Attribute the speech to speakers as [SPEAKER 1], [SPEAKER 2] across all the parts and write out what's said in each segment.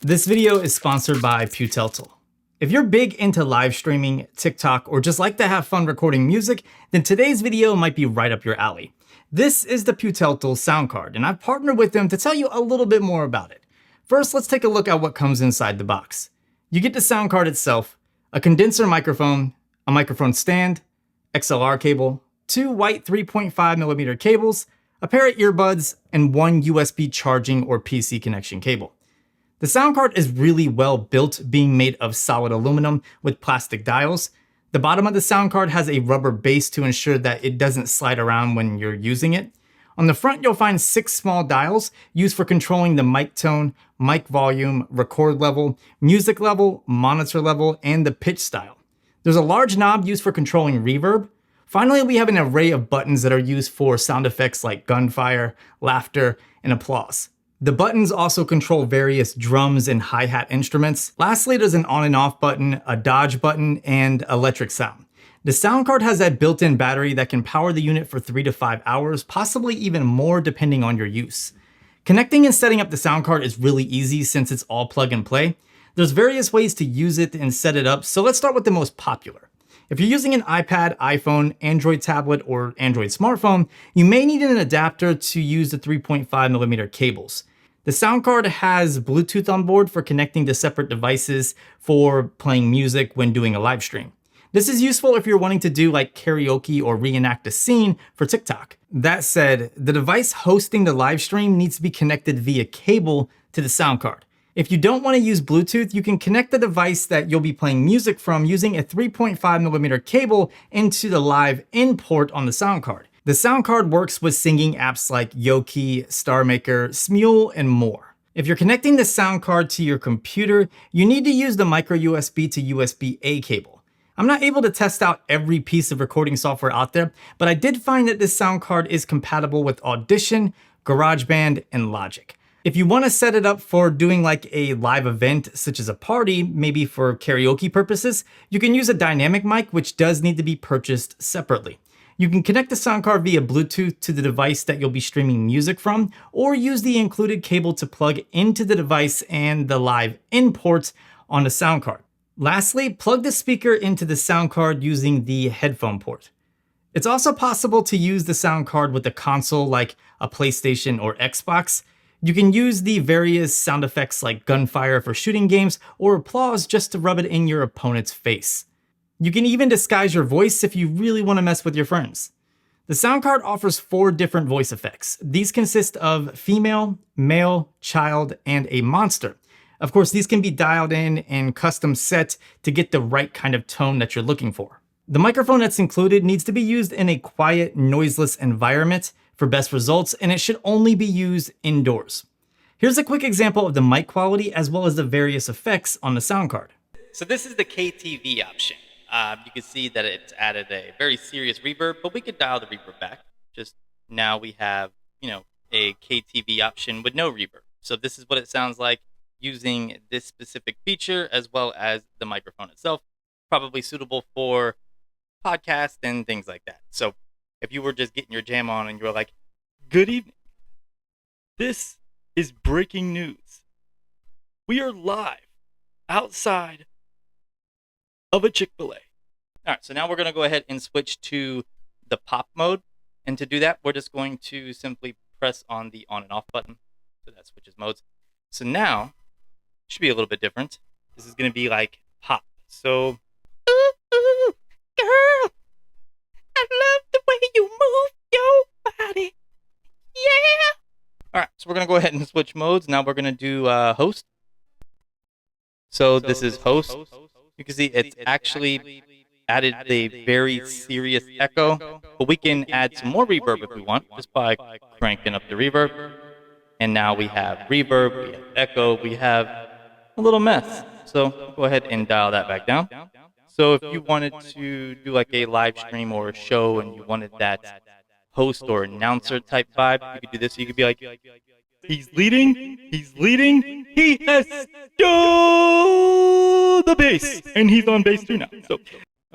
[SPEAKER 1] This video is sponsored by Puteltal. If you're big into live streaming, TikTok, or just like to have fun recording music, then today's video might be right up your alley. This is the Puteltal sound card, and I've partnered with them to tell you a little bit more about it. First, let's take a look at what comes inside the box. You get the sound card itself, a condenser microphone, a microphone stand, XLR cable, two white 3.5mm cables, a pair of earbuds, and one USB charging or PC connection cable. The sound card is really well built, being made of solid aluminum with plastic dials. The bottom of the sound card has a rubber base to ensure that it doesn't slide around when you're using it. On the front, you'll find 6 small dials used for controlling the mic tone, mic volume, record level, music level, monitor level, and the pitch style. There's a large knob used for controlling reverb. Finally, we have an array of buttons that are used for sound effects like gunfire, laughter, and applause. The buttons also control various drums and hi-hat instruments. Lastly, there's an on and off button, a dodge button, and electric sound. The sound card has that built-in battery that can power the unit for 3 to 5 hours, possibly even more depending on your use. Connecting and setting up the sound card is really easy since it's all plug and play. There's various ways to use it and set it up, so let's start with the most popular. If you're using an iPad, iPhone, Android tablet, or Android smartphone, you may need an adapter to use the 3.5mm cables. The sound card has Bluetooth on board for connecting to separate devices for playing music when doing a live stream. This is useful if you're wanting to do like karaoke or reenact a scene for TikTok. That said, the device hosting the live stream needs to be connected via cable to the sound card. If you don't want to use Bluetooth, you can connect the device that you'll be playing music from using a 3.5mm cable into the live in port on the sound card. The sound card works with singing apps like Yoki, StarMaker, Smule, and more. If you're connecting the sound card to your computer, you need to use the micro USB to USB-A cable. I'm not able to test out every piece of recording software out there, but I did find that this sound card is compatible with Audition, GarageBand, and Logic. If you want to set it up for doing like a live event, such as a party, maybe for karaoke purposes, you can use a dynamic mic, which does need to be purchased separately. You can connect the sound card via Bluetooth to the device that you'll be streaming music from, or use the included cable to plug into the device and the live in port on the sound card. Lastly, plug the speaker into the sound card using the headphone port. It's also possible to use the sound card with a console like a PlayStation or Xbox. You can use the various sound effects like gunfire for shooting games or applause just to rub it in your opponent's face. You can even disguise your voice if you really want to mess with your friends. The sound card offers 4 different voice effects. These consist of female, male, child, and a monster. Of course, these can be dialed in and custom set to get the right kind of tone that you're looking for. The microphone that's included needs to be used in a quiet, noiseless environment for best results, and it should only be used indoors. Here's a quick example of the mic quality as well as the various effects on the sound card.
[SPEAKER 2] So this is the KTV option. You can see that it's added a very serious reverb, but we could dial the reverb back. Just now we have, a KTV option with no reverb. So this is what it sounds like using this specific feature as well as the microphone itself. Probably suitable for podcasts and things like that. So if you were just getting your jam on and you were like, "Good evening. This is breaking news. We are live outside of a Chick-fil-A." All right, so now we're going to go ahead and switch to the pop mode. And to do that, we're just going to simply press on the on and off button. So that switches modes. So now, it should be a little bit different. This is going to be like pop. So, ooh, ooh, girl, I love the way you move your body. Yeah. All right, so we're going to go ahead and switch modes. Now we're going to do host. So this is host. You can see it's actually added the very serious echo, but we can add some more reverb if we want, just by cranking up the reverb. And now we have reverb, we have echo, we have a little mess. So go ahead and dial that back down. So if you wanted to do like a live stream or a show and you wanted that host or announcer type vibe, you could do this. You could be like, he's leading, he has the bass, and he's on bass too now. So,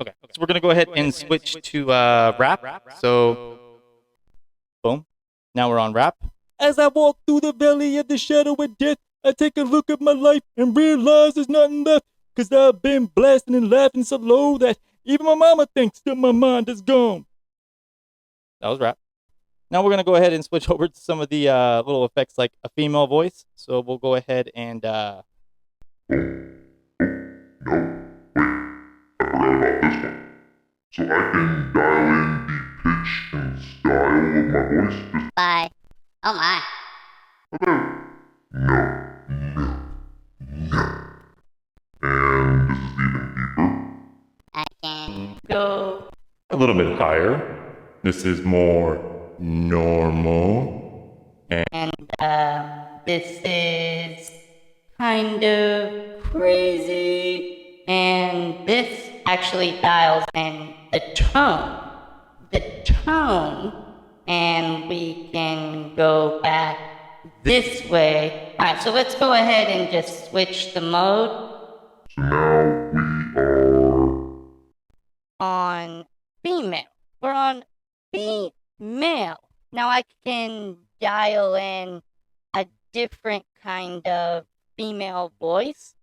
[SPEAKER 2] okay, so we're gonna go ahead and switch to rap. So, boom, now we're on rap. As I walk through the valley of the shadow of death,
[SPEAKER 3] I take a look at my life and realize there's nothing left, 'cause I've been blasting and laughing so low that even my mama thinks that my mind is gone.
[SPEAKER 2] That was rap. Now we're going to go ahead and switch over to some of the little effects like a female voice. So we'll go ahead and...
[SPEAKER 4] So I can dial in the pitch and style of my voice just
[SPEAKER 5] Bye. Oh my.
[SPEAKER 4] no. And this is even deeper.
[SPEAKER 5] I can go.
[SPEAKER 3] A little bit higher. This is more normal.
[SPEAKER 5] And this is kind of crazy. And this actually dials in the tone. And we can go back this way. Alright, so let's go ahead and just switch the mode.
[SPEAKER 4] So now we are
[SPEAKER 5] On female. We're on female. Now I can dial in a different kind of female voice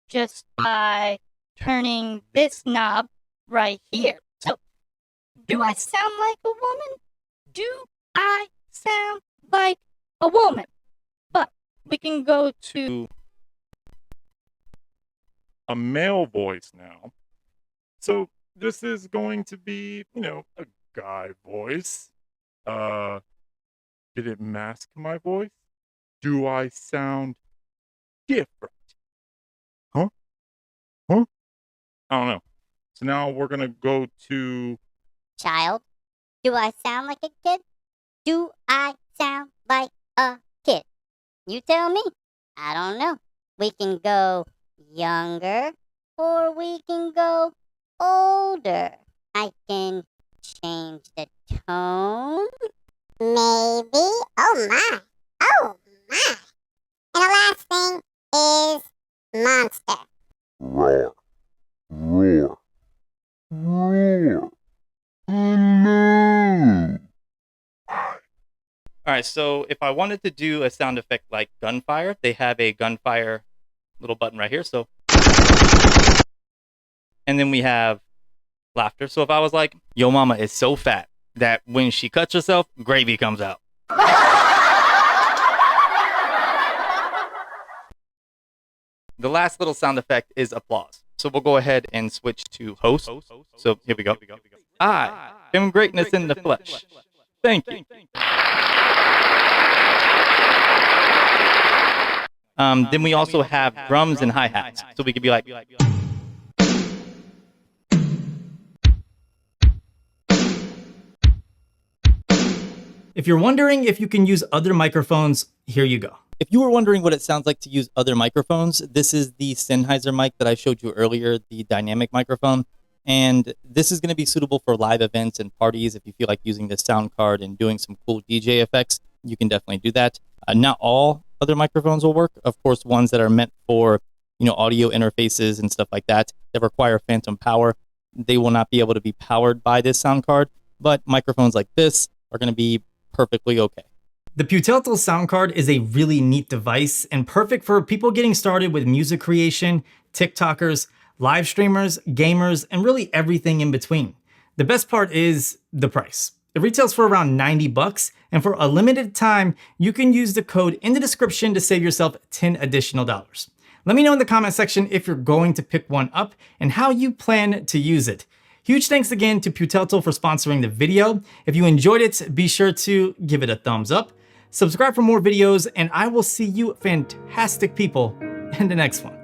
[SPEAKER 5] just by turning this knob right here. So, do I sound like a woman? Do I sound like a woman? But we can go to
[SPEAKER 3] a male voice now. So this is going to be, a guy voice. Did it mask my voice? Do I sound different? Huh? I don't know. So now we're gonna go to
[SPEAKER 5] child. Do I sound like a kid? Do I sound like a kid? You tell me. I don't know. We can go younger or we can go older. I can change the tone. Maybe. Oh my. Oh my. And the last thing is monster.
[SPEAKER 4] roar. Hello.
[SPEAKER 2] All right, so if I wanted to do a sound effect like gunfire, they have a gunfire little button right here. So, and then we have laughter. So if I was like, yo mama is so fat that when she cuts herself, gravy comes out. The last little sound effect is applause. So we'll go ahead and switch to host. So here we go. I am greatness in the flesh. Thank you. Then we also have drums and hi-hats. So we could be like...
[SPEAKER 1] If you're wondering if you can use other microphones, here you go.
[SPEAKER 2] If you were wondering what it sounds like to use other microphones, this is the Sennheiser mic that I showed you earlier, the dynamic microphone. And this is going to be suitable for live events and parties. If you feel like using this sound card and doing some cool DJ effects, you can definitely do that. Not all other microphones will work. Of course, ones that are meant for, audio interfaces and stuff like that require phantom power, they will not be able to be powered by this sound card. But microphones like this are going to be perfectly okay.
[SPEAKER 1] The Puteltal sound card is a really neat device and perfect for people getting started with music creation, TikTokers, live streamers, gamers, and really everything in between. The best part is the price. It retails for around $90, and for a limited time, you can use the code in the description to save yourself $10 additional. Let me know in the comment section if you're going to pick one up and how you plan to use it. Huge thanks again to Puteltal for sponsoring the video. If you enjoyed it, be sure to give it a thumbs up, subscribe for more videos, and I will see you fantastic people in the next one.